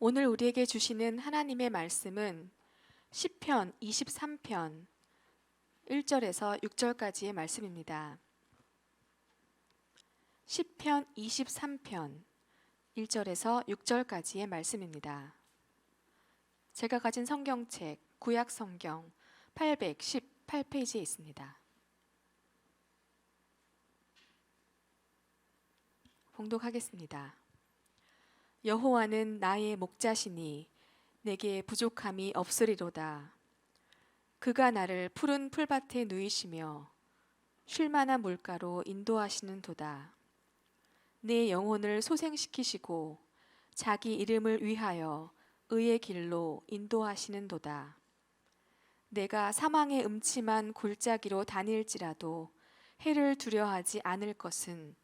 오늘 우리에게 주시는 하나님의 말씀은 시편 23편 1절에서 6절까지의 말씀입니다. 시편 23편 1절에서 6절까지의 말씀입니다. 제가 가진 성경책 구약 성경 818페이지에 있습니다. 봉독하겠습니다. 여호와는 나의 목자시니 내게 부족함이 없으리로다. 그가 나를 푸른 풀밭에 누이시며 쉴만한 물가로 인도하시는 도다. 내 영혼을 소생시키시고 자기 이름을 위하여 의의 길로 인도하시는 도다. 내가 사망의 음침한 골짜기로 다닐지라도 해를 두려워하지 않을 것은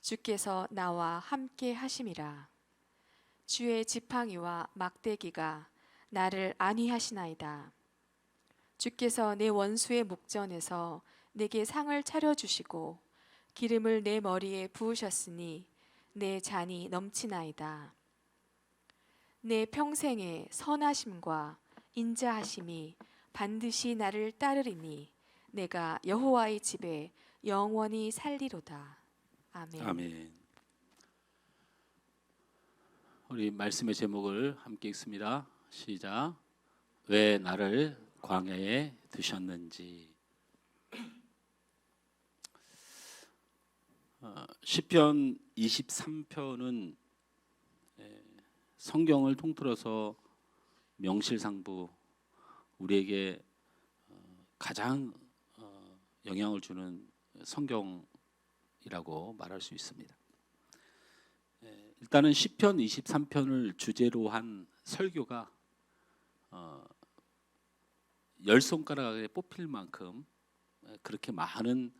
주께서 나와 함께 하심이라. 주의 지팡이와 막대기가 나를 안위하시나이다. 주께서 내 원수의 목전에서 내게 상을 차려주시고 기름을 내 머리에 부으셨으니 내 잔이 넘치나이다. 내 평생의 선하심과 인자하심이 반드시 나를 따르리니 내가 여호와의 집에 영원히 살리로다. 아멘. 아멘. 우리 말씀의 제목을 함께 읽습니다. 시작. 왜 나를 광야에 두셨는지. 시편 23편은 성경을 통틀어서 명실상부 우리에게 가장 영향을 주는 성경이라고 말할 수 있습니다. 일단은 시편 23편을 주제로 한 설교가 10손가락에 뽑힐 만큼 그렇게 많은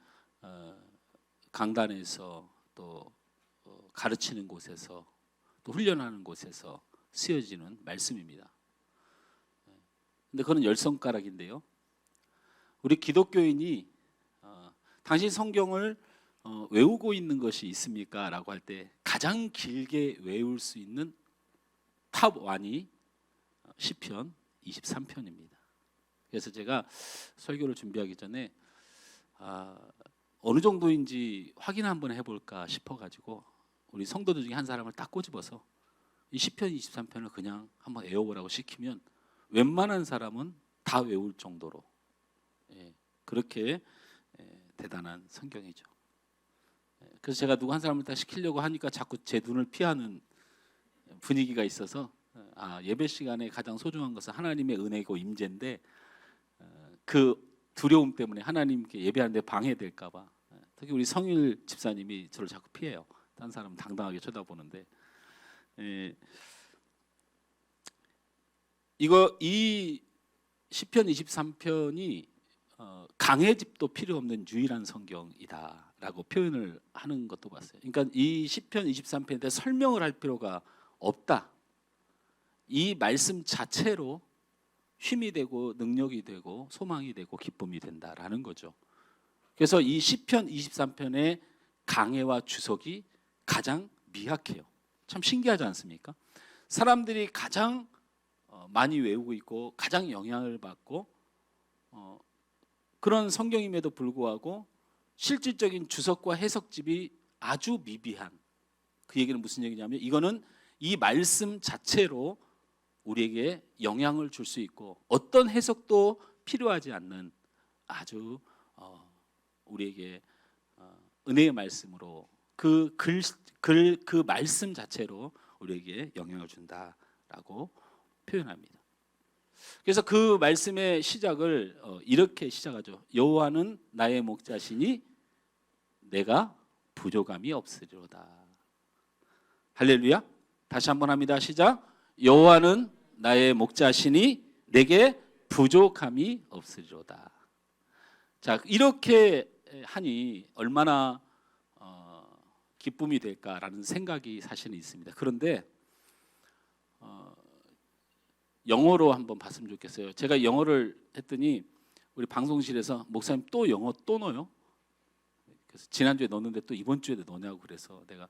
강단에서 또 가르치는 곳에서 또 훈련하는 곳에서 쓰여지는 말씀입니다. 근데 그건 10손가락인데요. 우리 기독교인이 당신 성경을 외우고 있는 것이 있습니까? 라고 할 때 가장 길게 외울 수 있는 탑 1이 시편 23편입니다. 그래서 제가 설교를 준비하기 전에 어느 정도인지 확인 한번 해볼까 싶어가지고 우리 성도들 중에 한 사람을 딱 꼬집어서 이 시편 23편을 그냥 한번 외워보라고 시키면 웬만한 사람은 다 외울 정도로 그렇게 대단한 성경이죠. 그래서 제가 누구 한 사람을 딱 시키려고 하니까 자꾸 제 눈을 피하는 분위기가 있어서 예배 시간에 가장 소중한 것은 하나님의 은혜고 임재인데 그 두려움 때문에 하나님께 예배하는데 방해될까 봐 특히 우리 성일 집사님이 저를 자꾸 피해요. 다른 사람은 당당하게 쳐다보는데 이 시편 23편이 강의 집도 필요 없는 유일한 성경이다라고 표현을 하는 것도 봤어요. 그러니까 이 시편 23편에 대해 설명을 할 필요가 없다. 이 말씀 자체로 힘이 되고 능력이 되고 소망이 되고 기쁨이 된다라는 거죠. 그래서 이 시편 23편의 강해와 주석이 가장 미약해요. 참 신기하지 않습니까? 사람들이 가장 많이 외우고 있고 가장 영향을 받고 그런 성경임에도 불구하고 실질적인 주석과 해석집이 아주 미비한, 그 얘기는 무슨 얘기냐면 이거는 이 말씀 자체로 우리에게 영향을 줄 수 있고 어떤 해석도 필요하지 않는 아주 우리에게 은혜의 말씀으로 그 말씀 자체로 우리에게 영향을 준다라고 표현합니다. 그래서 그 말씀의 시작을 이렇게 시작하죠. 여호와는 나의 목자시니 내가 부족함이 없으리로다. 할렐루야. 다시 한번 합니다. 시작. 여호와는 나의 목자시니 내게 부족함이 없으리로다. 자, 이렇게 하니 얼마나 기쁨이 될까라는 생각이 사실은 있습니다. 그런데 영어로 한번 봤으면 좋겠어요. 제가 영어를 했더니 우리 방송실에서 목사님 또 영어 또 넣어요? 그래서 지난주에 넣었는데 또 이번 주에도 넣냐고 그래서 내가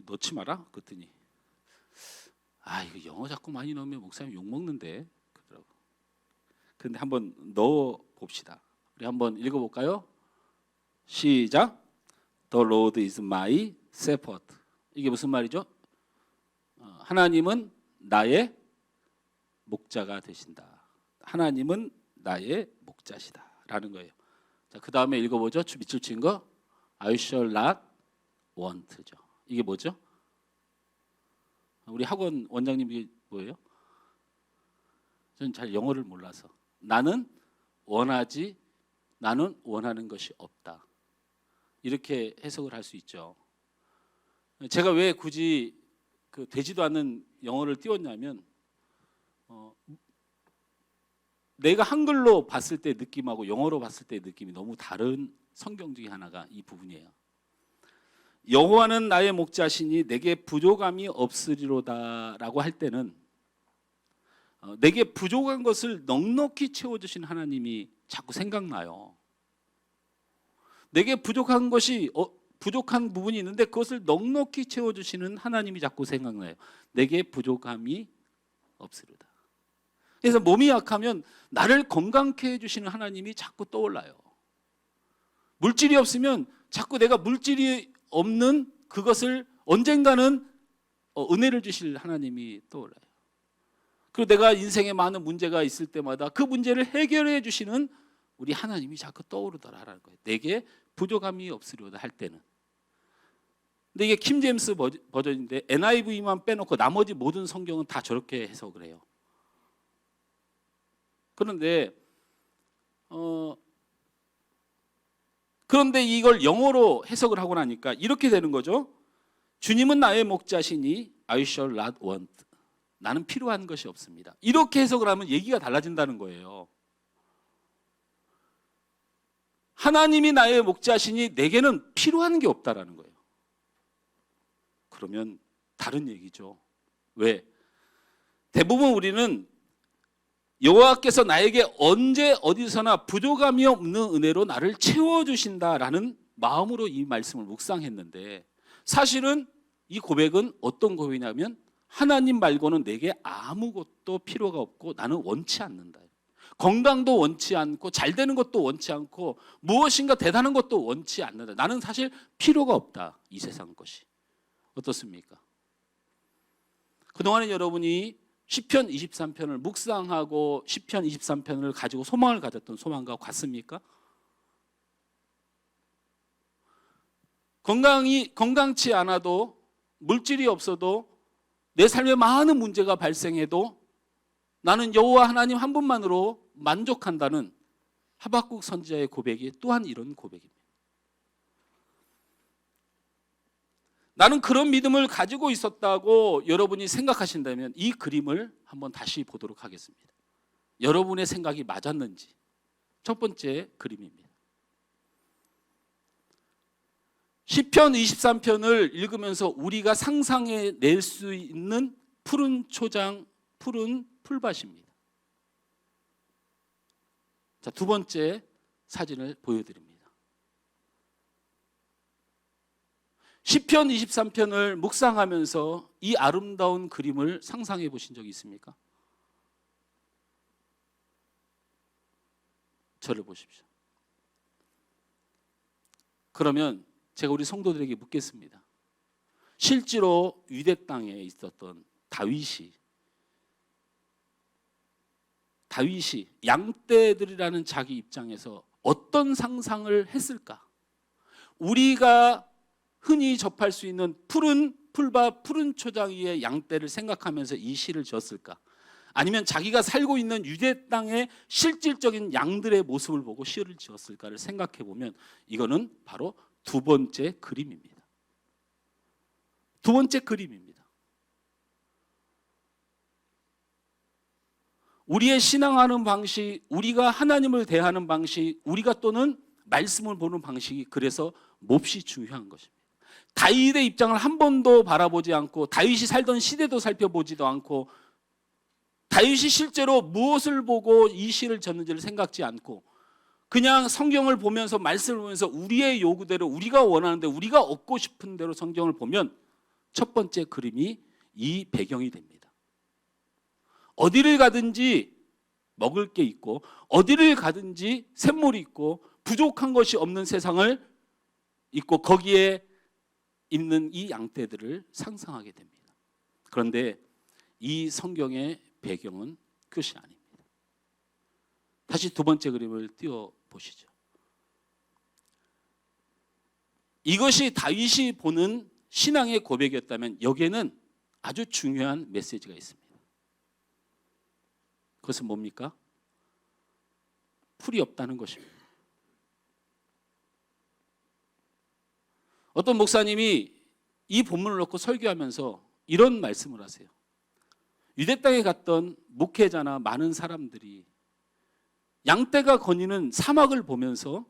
넣지 마라 그랬더니 이거 영어 자꾸 많이 넣으면 목사님 욕 먹는데 그러더라고. 그런데 한번 넣어 봅시다. 우리 한번 읽어볼까요? 시작. The Lord is my shepherd. 이게 무슨 말이죠? 하나님은 나의 목자가 되신다. 하나님은 나의 목자시다라는 거예요. 자, 그 다음에 읽어보죠. 밑줄 친 거. I shall not want죠. 이게 뭐죠? 우리 학원 원장님 이게 뭐예요? 저는 잘 영어를 몰라서. 나는 원하는 것이 없다. 이렇게 해석을 할 수 있죠. 제가 왜 굳이 그 되지도 않는 영어를 띄웠냐면 내가 한글로 봤을 때 느낌하고 영어로 봤을 때 느낌이 너무 다른 성경 중에 하나가 이 부분이에요. 여호와는 나의 목자시니 내게 부족함이 없으리로다라고 할 때는 내게 부족한 것을 넉넉히 채워주신 하나님이 자꾸 생각나요. 내게 부족한 것이 부족한 부분이 있는데 그것을 넉넉히 채워주시는 하나님이 자꾸 생각나요. 내게 부족함이 없으리로다. 그래서 몸이 약하면 나를 건강케 해주시는 하나님이 자꾸 떠올라요. 물질이 없으면 자꾸 내가 물질이 없는 그것을 언젠가는 은혜를 주실 하나님이 떠올라요. 그리고 내가 인생에 많은 문제가 있을 때마다 그 문제를 해결해 주시는 우리 하나님이 자꾸 떠오르더라라는 거예요. 내게 부족함이 없으리로다 할 때는. 근데 이게 킴 제임스 버전인데 NIV만 빼놓고 나머지 모든 성경은 다 저렇게 해석을 해요. 그런데 이걸 영어로 해석을 하고 나니까 이렇게 되는 거죠. 주님은 나의 목자시니 I shall not want. 나는 필요한 것이 없습니다. 이렇게 해석을 하면 얘기가 달라진다는 거예요. 하나님이 나의 목자시니 내게는 필요한 게 없다라는 거예요. 그러면 다른 얘기죠. 왜? 대부분 우리는 여호와께서 나에게 언제 어디서나 부족함이 없는 은혜로 나를 채워주신다라는 마음으로 이 말씀을 묵상했는데 사실은 이 고백은 어떤 고백이냐면 하나님 말고는 내게 아무것도 필요가 없고 나는 원치 않는다. 건강도 원치 않고 잘 되는 것도 원치 않고 무엇인가 대단한 것도 원치 않는다. 나는 사실 필요가 없다. 이 세상 것이. 어떻습니까? 그동안에 여러분이 시편 23편을 묵상하고 시편 23편을 가지고 소망을 가졌던 소망과 같습니까? 건강치 않아도 물질이 없어도 내 삶에 많은 문제가 발생해도 나는 여호와 하나님 한 분만으로 만족한다는 하박국 선지자의 고백이 또한 이런 고백입니다. 나는 그런 믿음을 가지고 있었다고 여러분이 생각하신다면 이 그림을 한번 다시 보도록 하겠습니다. 여러분의 생각이 맞았는지. 첫 번째 그림입니다. 시편 23편을 읽으면서 우리가 상상해낼 수 있는 푸른 초장, 푸른 풀밭입니다. 자, 두 번째 사진을 보여드립니다. 시편 23편을 묵상하면서 이 아름다운 그림을 상상해 보신 적이 있습니까? 저를 보십시오. 그러면 제가 우리 성도들에게 묻겠습니다. 실제로 유대 땅에 있었던 다윗이 양떼들이라는 자기 입장에서 어떤 상상을 했을까? 우리가 흔히 접할 수 있는 푸른 풀밭, 푸른 초장 위에 양떼를 생각하면서 이 시를 지었을까? 아니면 자기가 살고 있는 유대 땅의 실질적인 양들의 모습을 보고 시를 지었을까를 생각해 보면 이거는 바로 두 번째 그림입니다. 두 번째 그림입니다. 우리의 신앙하는 방식, 우리가 하나님을 대하는 방식, 우리가 또는 말씀을 보는 방식이 그래서 몹시 중요한 것입니다. 다윗의 입장을 한 번도 바라보지 않고 다윗이 살던 시대도 살펴보지도 않고 다윗이 실제로 무엇을 보고 이 시를 졌는지를 생각지 않고 그냥 성경을 보면서 말씀을 보면서 우리의 요구대로 우리가 원하는 대로 우리가 얻고 싶은 대로 성경을 보면 첫 번째 그림이 이 배경이 됩니다. 어디를 가든지 먹을 게 있고 어디를 가든지 샘물이 있고 부족한 것이 없는 세상을 있고 거기에 있는 이 양떼들을 상상하게 됩니다. 그런데 이 성경의 배경은 그것이 아닙니다. 다시 두 번째 그림을 띄워 보시죠. 이것이 다윗이 보는 신앙의 고백이었다면 여기에는 아주 중요한 메시지가 있습니다. 그것은 뭡니까? 풀이 없다는 것입니다. 어떤 목사님이 이 본문을 놓고 설교하면서 이런 말씀을 하세요. 유대 땅에 갔던 목회자나 많은 사람들이 양떼가 거니는 사막을 보면서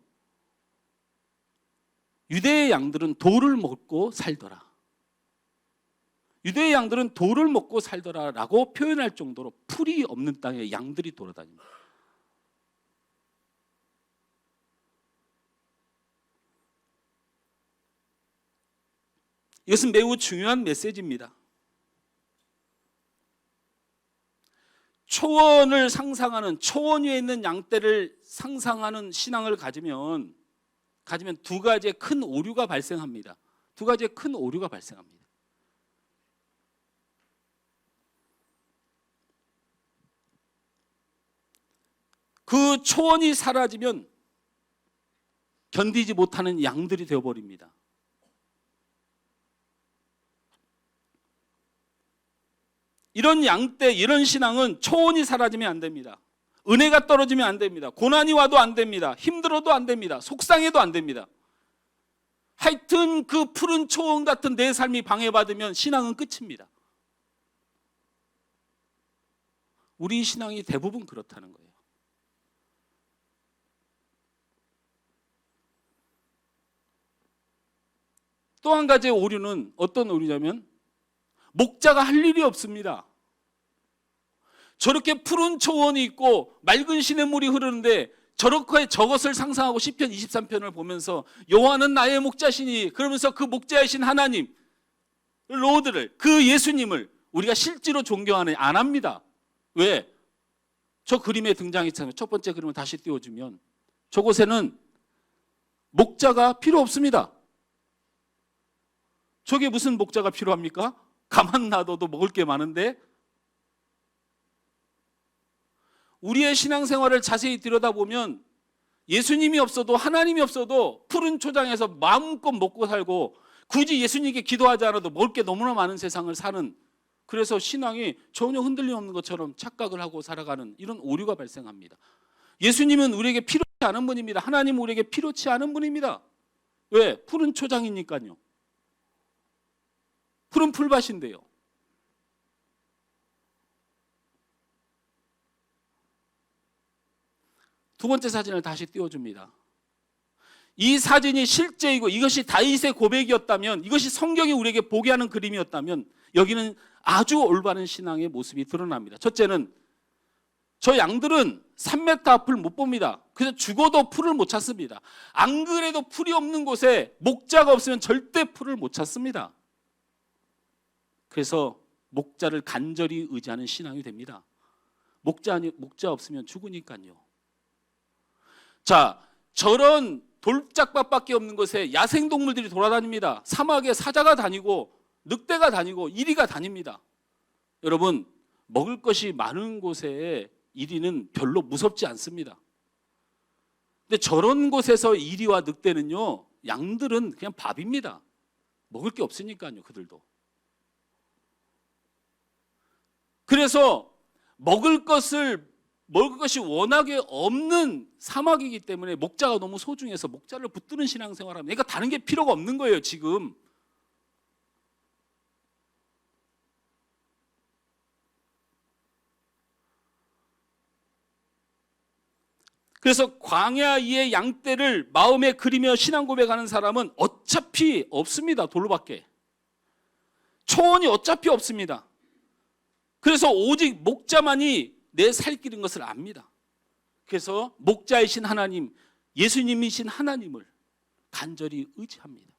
유대의 양들은 돌을 먹고 살더라. 유대의 양들은 돌을 먹고 살더라라고 표현할 정도로 풀이 없는 땅에 양들이 돌아다닙니다. 이것은 매우 중요한 메시지입니다. 초원을 상상하는, 초원 위에 있는 양떼를 상상하는 신앙을 가지면 두 가지의 큰 오류가 발생합니다. 두 가지의 큰 오류가 발생합니다. 그 초원이 사라지면 견디지 못하는 양들이 되어버립니다. 이런 양떼, 이런 신앙은 초원이 사라지면 안 됩니다. 은혜가 떨어지면 안 됩니다. 고난이 와도 안 됩니다. 힘들어도 안 됩니다. 속상해도 안 됩니다. 하여튼 그 푸른 초원 같은 내 삶이 방해받으면 신앙은 끝입니다. 우리 신앙이 대부분 그렇다는 거예요. 또 한 가지의 오류는 어떤 오류냐면 목자가 할 일이 없습니다. 저렇게 푸른 초원이 있고 맑은 시냇물이 흐르는데 저것을 상상하고 시편 23편을 보면서 여호와는 나의 목자시니 그러면서 그 목자이신 하나님 로드를 그 예수님을 우리가 실제로 존경하는 안 합니다. 왜? 저 그림에 등장했잖아요. 첫 번째 그림을 다시 띄워주면 저곳에는 목자가 필요 없습니다. 저게 무슨 목자가 필요합니까? 가만 놔둬도 먹을 게 많은데 우리의 신앙생활을 자세히 들여다보면 예수님이 없어도 하나님이 없어도 푸른 초장에서 마음껏 먹고 살고 굳이 예수님께 기도하지 않아도 먹을 게 너무나 많은 세상을 사는, 그래서 신앙이 전혀 흔들림 없는 것처럼 착각을 하고 살아가는 이런 오류가 발생합니다. 예수님은 우리에게 필요치 않은 분입니다. 하나님은 우리에게 필요치 않은 분입니다. 왜? 푸른 초장이니까요. 푸른 풀밭인데요. 두 번째 사진을 다시 띄워줍니다. 이 사진이 실제이고 이것이 다윗의 고백이었다면, 이것이 성경이 우리에게 보게 하는 그림이었다면 여기는 아주 올바른 신앙의 모습이 드러납니다. 첫째는 저 양들은 3m 앞을 못 봅니다. 그래서 죽어도 풀을 못 찾습니다. 안 그래도 풀이 없는 곳에 목자가 없으면 절대 풀을 못 찾습니다. 그래서 목자를 간절히 의지하는 신앙이 됩니다. 목자 없으면 죽으니까요. 자, 저런 돌짝밭밖에 없는 곳에 야생동물들이 돌아다닙니다. 사막에 사자가 다니고 늑대가 다니고 이리가 다닙니다. 여러분, 먹을 것이 많은 곳에 이리는 별로 무섭지 않습니다. 근데 저런 곳에서 이리와 늑대는요, 양들은 그냥 밥입니다. 먹을 게 없으니까요, 그들도. 그래서 먹을 것이 워낙에 없는 사막이기 때문에 목자가 너무 소중해서 목자를 붙드는 신앙생활을 하면, 그러니까 다른 게 필요가 없는 거예요, 지금. 그래서 광야의 양떼를 마음에 그리며 신앙 고백하는 사람은 어차피 없습니다. 돌로밖에. 초원이 어차피 없습니다. 그래서 오직 목자만이 내 살 길인 것을 압니다. 그래서 목자이신 하나님, 예수님이신 하나님을 간절히 의지합니다.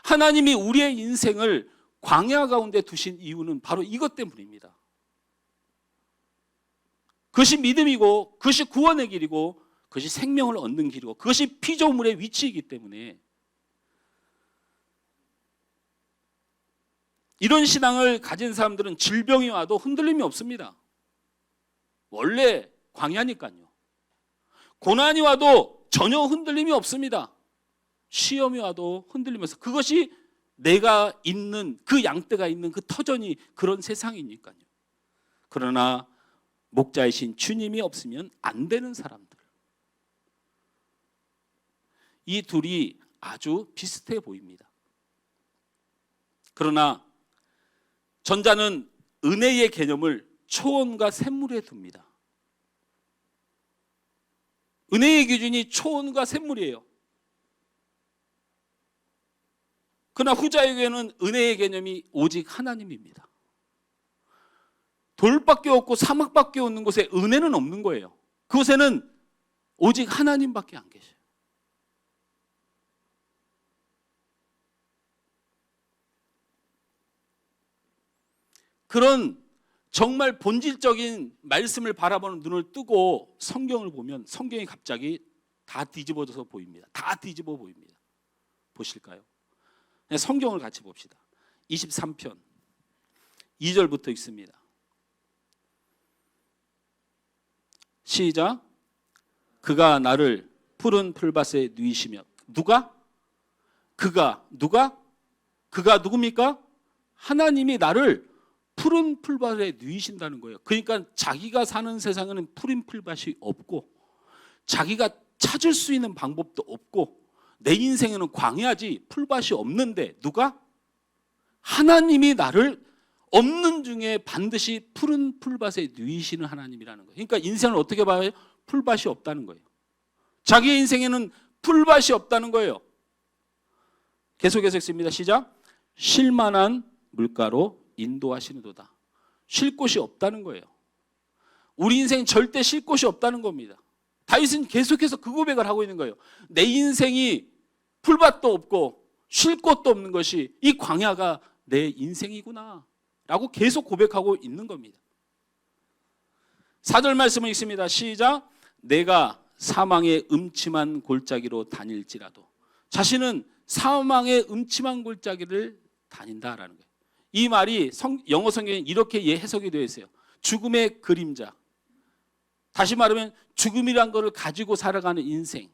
하나님이 우리의 인생을 광야 가운데 두신 이유는 바로 이것 때문입니다. 그것이 믿음이고, 그것이 구원의 길이고, 그것이 생명을 얻는 길이고, 그것이 피조물의 위치이기 때문에 이런 신앙을 가진 사람들은 질병이 와도 흔들림이 없습니다. 원래 광야니까요. 고난이 와도 전혀 흔들림이 없습니다. 시험이 와도 흔들리면서, 그것이 내가 있는 그 양떼가 있는 그 터전이 그런 세상이니까요. 그러나 목자이신 주님이 없으면 안 되는 사람들, 이 둘이 아주 비슷해 보입니다. 그러나 전자는 은혜의 개념을 초원과 샘물에 둡니다. 은혜의 기준이 초원과 샘물이에요. 그러나 후자에게는 은혜의 개념이 오직 하나님입니다. 돌밖에 없고 사막밖에 없는 곳에 은혜는 없는 거예요. 그곳에는 오직 하나님밖에 안 계셔요. 그런 정말 본질적인 말씀을 바라보는 눈을 뜨고 성경을 보면 성경이 갑자기 다 뒤집어져서 보입니다. 다 뒤집어 보입니다. 보실까요? 성경을 같이 봅시다. 23편 2절부터 읽습니다. 시작. 그가 나를 푸른 풀밭에 누이시며. 누가? 그가 누굽니까? 하나님이 나를 푸른 풀밭에 누이신다는 거예요. 그러니까 자기가 사는 세상에는 푸른 풀밭이 없고, 자기가 찾을 수 있는 방법도 없고, 내 인생에는 광야지 풀밭이 없는데, 누가? 하나님이 나를 없는 중에 반드시 푸른 풀밭에 누이시는 하나님이라는 거예요. 그러니까 인생을 어떻게 봐요? 풀밭이 없다는 거예요. 자기의 인생에는 풀밭이 없다는 거예요. 계속해서 읽습니다. 시작. 쉴만한 물가로 인도하시는도다. 쉴 곳이 없다는 거예요. 우리 인생 절대 쉴 곳이 없다는 겁니다. 다윗은 계속해서 그 고백을 하고 있는 거예요. 내 인생이 풀밭도 없고 쉴 곳도 없는 것이 이 광야가 내 인생이구나 라고 계속 고백하고 있는 겁니다. 4절 말씀을 읽습니다. 시작. 내가 사망의 음침한 골짜기로 다닐지라도. 자신은 사망의 음침한 골짜기를 다닌다라는 거예요. 이 말이 영어 성경에 이렇게 해석이 되어 있어요. 죽음의 그림자. 다시 말하면 죽음이란 것을 가지고 살아가는 인생.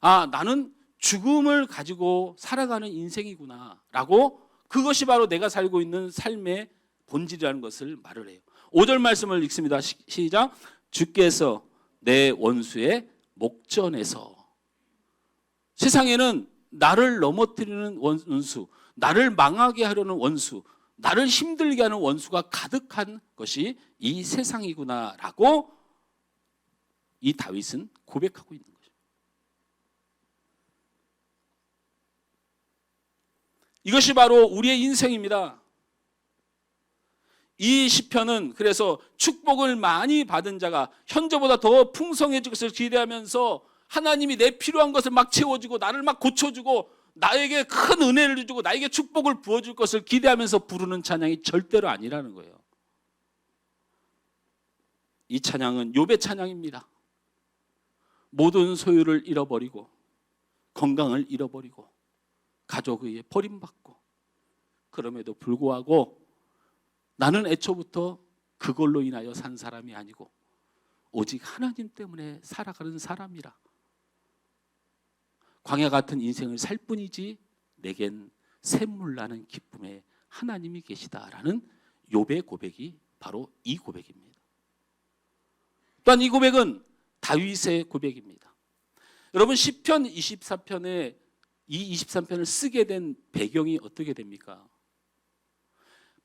아, 나는 죽음을 가지고 살아가는 인생이구나 라고, 그것이 바로 내가 살고 있는 삶의 본질이라는 것을 말을 해요. 5절 말씀을 읽습니다. 시작. 주께서 내 원수의 목전에서. 세상에는 나를 넘어뜨리는 원수, 나를 망하게 하려는 원수, 나를 힘들게 하는 원수가 가득한 것이 이 세상이구나라고 이 다윗은 고백하고 있는 거죠. 이것이 바로 우리의 인생입니다. 이 시편은 그래서 축복을 많이 받은 자가 현재보다 더 풍성해질 것을 기대하면서 하나님이 내 필요한 것을 막 채워주고 나를 막 고쳐주고 나에게 큰 은혜를 주고 나에게 축복을 부어줄 것을 기대하면서 부르는 찬양이 절대로 아니라는 거예요. 이 찬양은 욥의 찬양입니다. 모든 소유를 잃어버리고 건강을 잃어버리고 가족에 의해 버림받고, 그럼에도 불구하고 나는 애초부터 그걸로 인하여 산 사람이 아니고 오직 하나님 때문에 살아가는 사람이라. 광야 같은 인생을 살 뿐이지 내겐 샘물 나는 기쁨에 하나님이 계시다라는 욥의 고백이 바로 이 고백입니다. 또한 이 고백은 다윗의 고백입니다. 여러분, 시편 24편에 이 23편을 쓰게 된 배경이 어떻게 됩니까?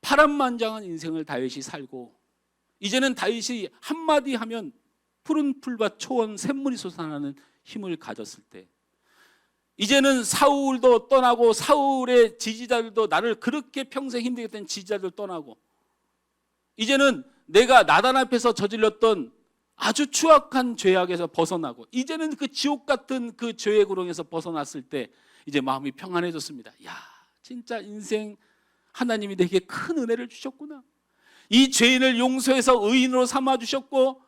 파란만장한 인생을 다윗이 살고, 이제는 다윗이 한마디 하면 푸른 풀밭 초원 샘물이 솟아나는 힘을 가졌을 때, 이제는 사울도 떠나고 사울의 지지자들도, 나를 그렇게 평생 힘들게 했던 지지자들 떠나고, 이제는 내가 나단 앞에서 저질렀던 아주 추악한 죄악에서 벗어나고, 이제는 그 지옥 같은 그 죄의 구렁에서 벗어났을 때 이제 마음이 평안해졌습니다. 야, 진짜 인생 하나님이 내게 큰 은혜를 주셨구나. 이 죄인을 용서해서 의인으로 삼아 주셨고,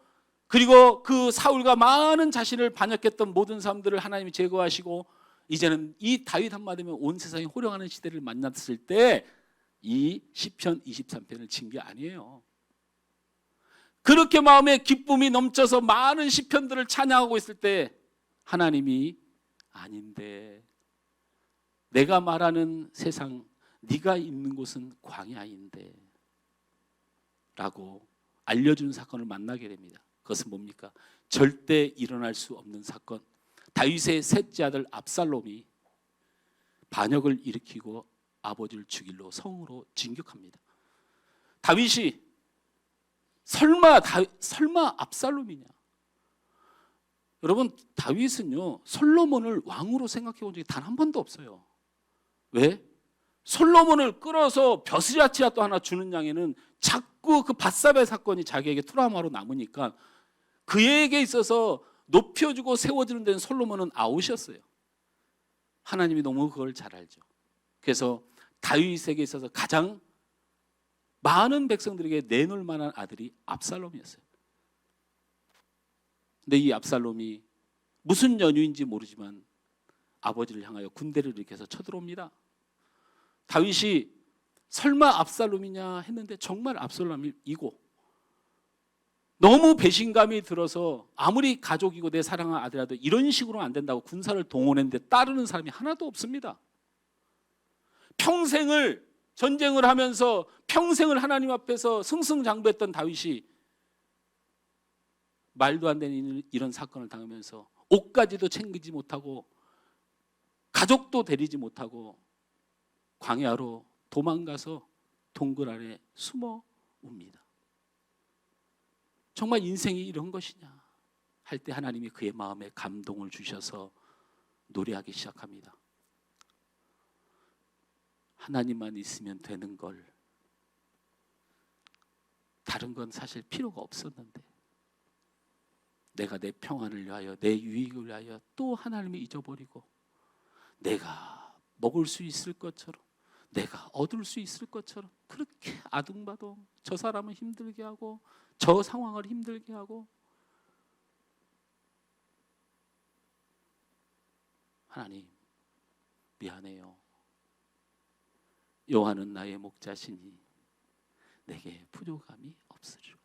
그리고 그 사울과 많은 자신을 반역했던 모든 사람들을 하나님이 제거하시고, 이제는 이 다윗 한마디면 온 세상이 호령하는 시대를 만났을 때 이 시편 23편을 친 게 아니에요. 그렇게 마음에 기쁨이 넘쳐서 많은 시편들을 찬양하고 있을 때 하나님이 아닌데, 내가 말하는 세상, 네가 있는 곳은 광야인데 라고 알려준 사건을 만나게 됩니다. 그것은 뭡니까? 절대 일어날 수 없는 사건. 다윗의 셋째 아들 압살롬이 반역을 일으키고 아버지를 죽일로 성으로 진격합니다. 다윗이 설마 압살롬이냐? 여러분, 다윗은요 솔로몬을 왕으로 생각해 본 적이 단 한 번도 없어요. 왜? 솔로몬을 끌어서 벼슬야치라도 하나 주는 양에는 자꾸 그 밧사베 사건이 자기에게 트라우마로 남으니까 그에게 있어서 높여주고 세워주는 데는 솔로몬은 아웃이었어요. 하나님이 너무 그걸 잘 알죠. 그래서 다윗에게 있어서 가장 많은 백성들에게 내놓을 만한 아들이 압살롬이었어요. 근데 이 압살롬이 무슨 연유인지 모르지만 아버지를 향하여 군대를 일으켜서 쳐들어옵니다. 다윗이 설마 압살롬이냐 했는데 정말 압살롬이고, 너무 배신감이 들어서 아무리 가족이고 내 사랑하는 아들이라도 이런 식으로는 안 된다고 군사를 동원했는데 따르는 사람이 하나도 없습니다. 평생을 전쟁을 하면서 평생을 하나님 앞에서 승승장구했던 다윗이 말도 안 되는 이런 사건을 당하면서 옷까지도 챙기지 못하고 가족도 데리지 못하고 광야로 도망가서 동굴 아래 숨어 옵니다. 정말 인생이 이런 것이냐 할 때 하나님이 그의 마음에 감동을 주셔서 노래하기 시작합니다. 하나님만 있으면 되는 걸, 다른 건 사실 필요가 없었는데 내가 내 평안을 위하여, 내 유익을 위하여 또 하나님을 잊어버리고 내가 먹을 수 있을 것처럼, 내가 얻을 수 있을 것처럼 그렇게 아둥바둥 저 사람을 힘들게 하고 저 상황을 힘들게 하고, 하나님 미안해요. 여호와는 나의 목자시니 내게 부족함이 없으리로다.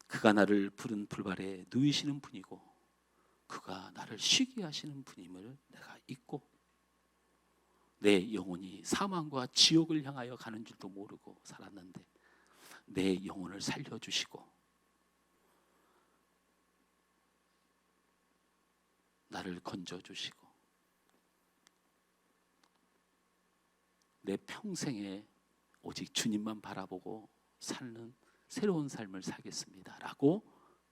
그가 나를 푸른 풀밭에 누이시는 분이고 그가 나를 쉬게 하시는 분임을 내가 잊고 내 영혼이 사망과 지옥을 향하여 가는 줄도 모르고 살았는데 내 영혼을 살려주시고 나를 건져주시고 내 평생에 오직 주님만 바라보고 사는 새로운 삶을 살겠습니다 라고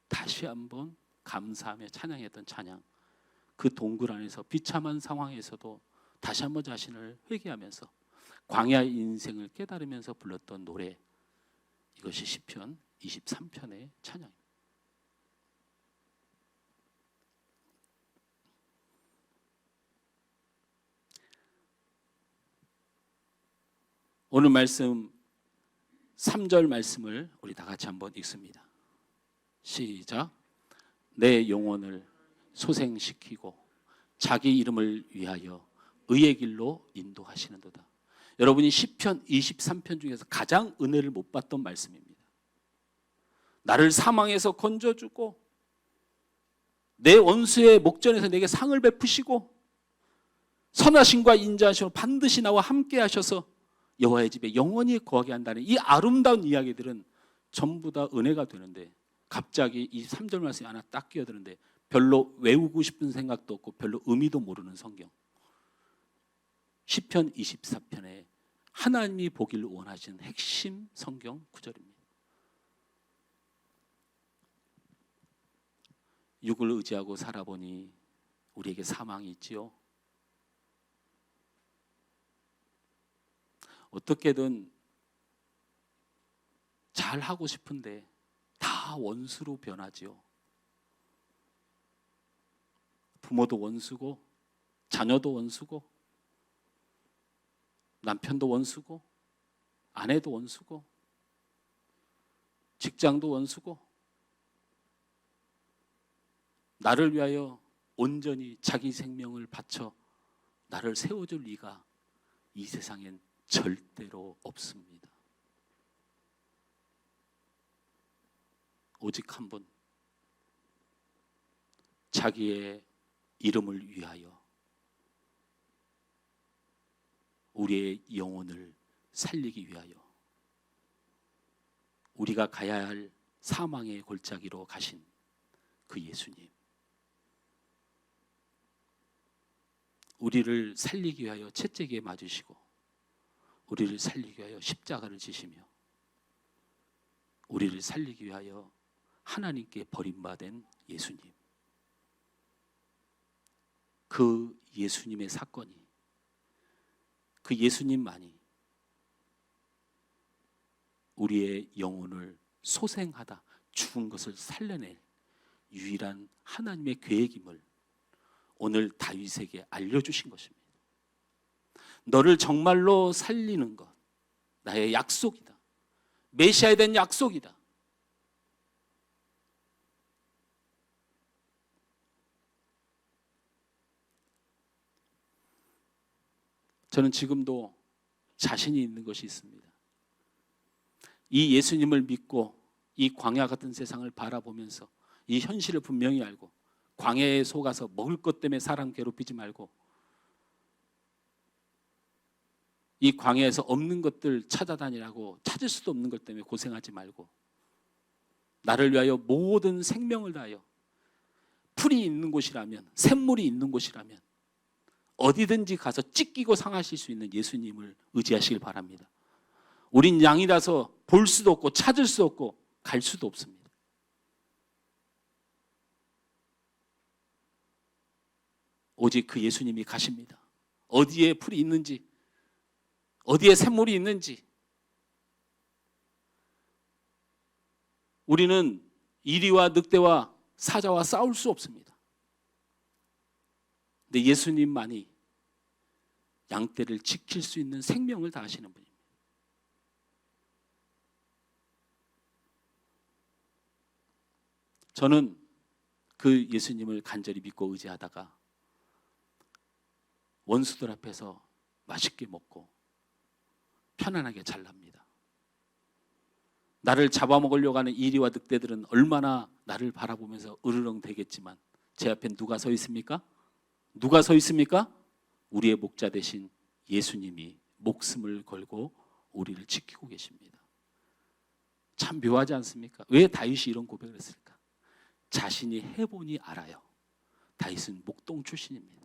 다시 한번 감사하며 찬양했던 찬양, 그 동굴 안에서 비참한 상황에서도 다시 한번 자신을 회개하면서 광야의 인생을 깨달으면서 불렀던 노래, 이것이 시편 23편의 찬양입니다. 오늘 말씀 3절 말씀을 우리 다 같이 한번 읽습니다. 시작. 내 영혼을 소생시키고 자기 이름을 위하여 의의 길로 인도하시는도다. 여러분이 시편 23편 중에서 가장 은혜를 못 받던 말씀입니다. 나를 사망에서 건져주고 내 원수의 목전에서 내게 상을 베푸시고 선하심과 인자하심으로 반드시 나와 함께 하셔서 여호와의 집에 영원히 거하게 한다는 이 아름다운 이야기들은 전부 다 은혜가 되는데, 갑자기 이 3절 말씀이 하나 딱 끼어드는데 별로 외우고 싶은 생각도 없고 별로 의미도 모르는 성경, 시편 24편에 하나님이 보기를 원하시는 핵심 성경 구절입니다. 육을 의지하고 살아보니 우리에게 사망이 있지요. 어떻게든 잘하고 싶은데 다 원수로 변하지요. 부모도 원수고 자녀도 원수고 남편도 원수고 아내도 원수고 직장도 원수고 나를 위하여 온전히 자기 생명을 바쳐 나를 세워줄 리가 이 세상엔 절대로 없습니다. 오직 한 분, 자기의 이름을 위하여 우리의 영혼을 살리기 위하여 우리가 가야 할 사망의 골짜기로 가신 그 예수님, 우리를 살리기 위하여 채찍에 맞으시고 우리를 살리기 위하여 십자가를 지시며 우리를 살리기 위하여 하나님께 버림받은 예수님, 그 예수님의 사건이, 그 예수님만이 우리의 영혼을 소생하다 죽은 것을 살려낼 유일한 하나님의 계획임을 오늘 다윗에게 알려주신 것입니다. 너를 정말로 살리는 것, 나의 약속이다. 메시아에 대한 약속이다. 저는 지금도 자신이 있는 것이 있습니다. 이 예수님을 믿고 이 광야 같은 세상을 바라보면서 이 현실을 분명히 알고 광야에 속아서 먹을 것 때문에 사람 괴롭히지 말고 이 광야에서 없는 것들 찾아다니라고 찾을 수도 없는 것 때문에 고생하지 말고 나를 위하여 모든 생명을 다하여 풀이 있는 곳이라면, 샘물이 있는 곳이라면 어디든지 가서 찢기고 상하실 수 있는 예수님을 의지하시길 바랍니다. 우린 양이라서 볼 수도 없고 찾을 수 없고 갈 수도 없습니다. 오직 그 예수님이 가십니다. 어디에 풀이 있는지, 어디에 샘물이 있는지. 우리는 이리와 늑대와 사자와 싸울 수 없습니다. 근데 예수님만이 양떼를 지킬 수 있는 생명을 다하시는 분입니다. 저는 그 예수님을 간절히 믿고 의지하다가 원수들 앞에서 맛있게 먹고 편안하게 잘 납니다. 나를 잡아먹으려고 하는 이리와 늑대들은 얼마나 나를 바라보면서 으르렁 대겠지만 제 앞엔 누가 서 있습니까? 누가 서 있습니까? 우리의 목자 되신 예수님이 목숨을 걸고 우리를 지키고 계십니다. 참 묘하지 않습니까? 왜 다윗이 이런 고백을 했을까? 자신이 해보니 알아요. 다윗은 목동 출신입니다.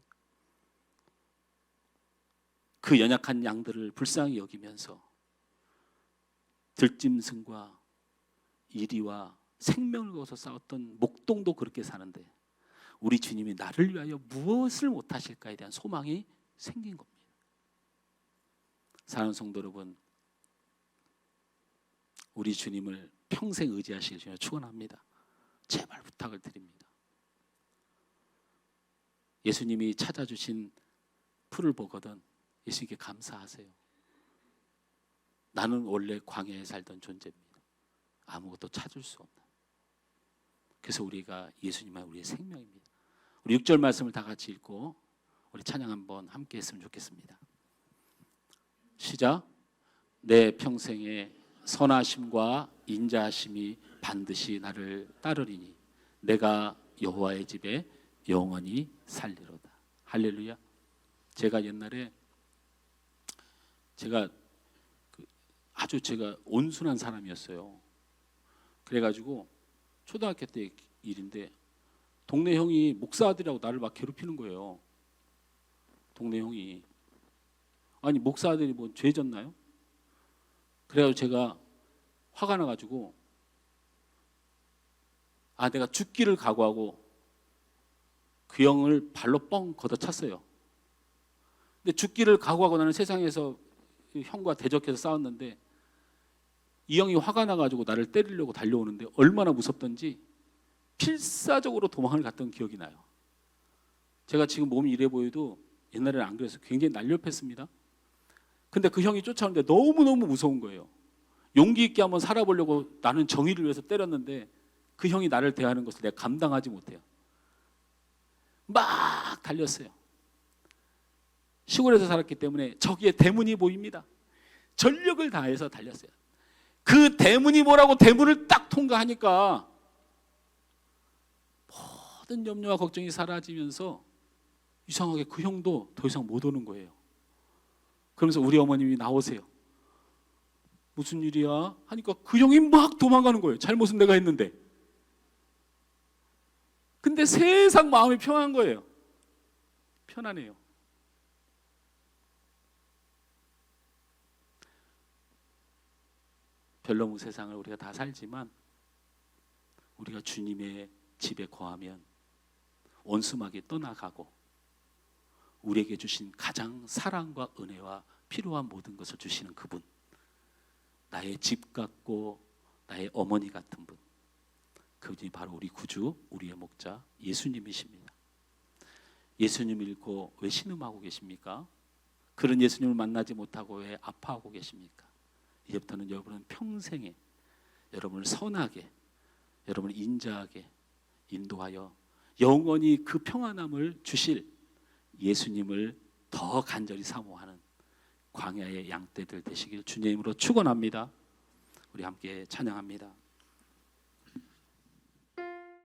그 연약한 양들을 불쌍히 여기면서 들짐승과 이리와 생명을 걸어서 싸웠던 목동도 그렇게 사는데 우리 주님이 나를 위하여 무엇을 못하실까에 대한 소망이 생긴 겁니다. 사랑하는 성도 여러분, 우리 주님을 평생 의지하시길 주님 축원합니다. 제발 부탁을 드립니다. 예수님이 찾아주신 풀을 보거든 예수님께 감사하세요. 나는 원래 광야에 살던 존재입니다. 아무것도 찾을 수 없는. 그래서 우리가 예수님은 우리의 생명입니다. 우리 6절 말씀을 다 같이 읽고 우리 찬양 한번 함께 했으면 좋겠습니다. 시작. 내 평생에 선하심과 인자하심이 반드시 나를 따르리니 내가 여호와의 집에 영원히 살리로다. 할렐루야. 제가 옛날에 아주 제가 온순한 사람이었어요. 그래가지고 초등학교 때 일인데 동네 형이 목사들이라고 나를 막 괴롭히는 거예요. 동네 형이. 아니 목사들이 뭐 죄 졌나요? 그래가지고 제가 화가 나가지고 내가 죽기를 각오하고 그 형을 발로 뻥 걷어찼어요. 근데 죽기를 각오하고 나는 세상에서 형과 대적해서 싸웠는데 이 형이 화가 나가지고 나를 때리려고 달려오는데 얼마나 무섭던지 필사적으로 도망을 갔던 기억이 나요. 제가 지금 몸이 이래 보여도 옛날에는 안 그래서 굉장히 날렵했습니다. 근데 그 형이 쫓아오는데 너무너무 무서운 거예요. 용기 있게 한번 살아보려고 나는 정의를 위해서 때렸는데 그 형이 나를 대하는 것을 내가 감당하지 못해요. 막 달렸어요. 시골에서 살았기 때문에 저기에 대문이 보입니다. 전력을 다해서 달렸어요. 그 대문이 뭐라고 대문을 딱 통과하니까 모든 염려와 걱정이 사라지면서 이상하게 그 형도 더 이상 못 오는 거예요. 그러면서 우리 어머님이 나오세요. 무슨 일이야? 하니까 그 형이 막 도망가는 거예요. 잘못은 내가 했는데. 근데 세상 마음이 편한 거예요. 편안해요. 별로무 세상을 우리가 다 살지만 우리가 주님의 집에 거하면 원수막이 떠나가고 우리에게 주신 가장 사랑과 은혜와 필요한 모든 것을 주시는 그분, 나의 집 같고 나의 어머니 같은 분, 그분이 바로 우리 구주, 우리의 목자 예수님이십니다. 예수님 잃고 왜 신음하고 계십니까? 그런 예수님을 만나지 못하고 왜 아파하고 계십니까? 이제부터는 여러분은 평생에 여러분을 선하게, 여러분을 인자하게 인도하여 영원히 그 평안함을 주실 예수님을 더 간절히 사모하는 광야의 양떼들 되시길 주님으로 축원합니다. 우리 함께 찬양합니다.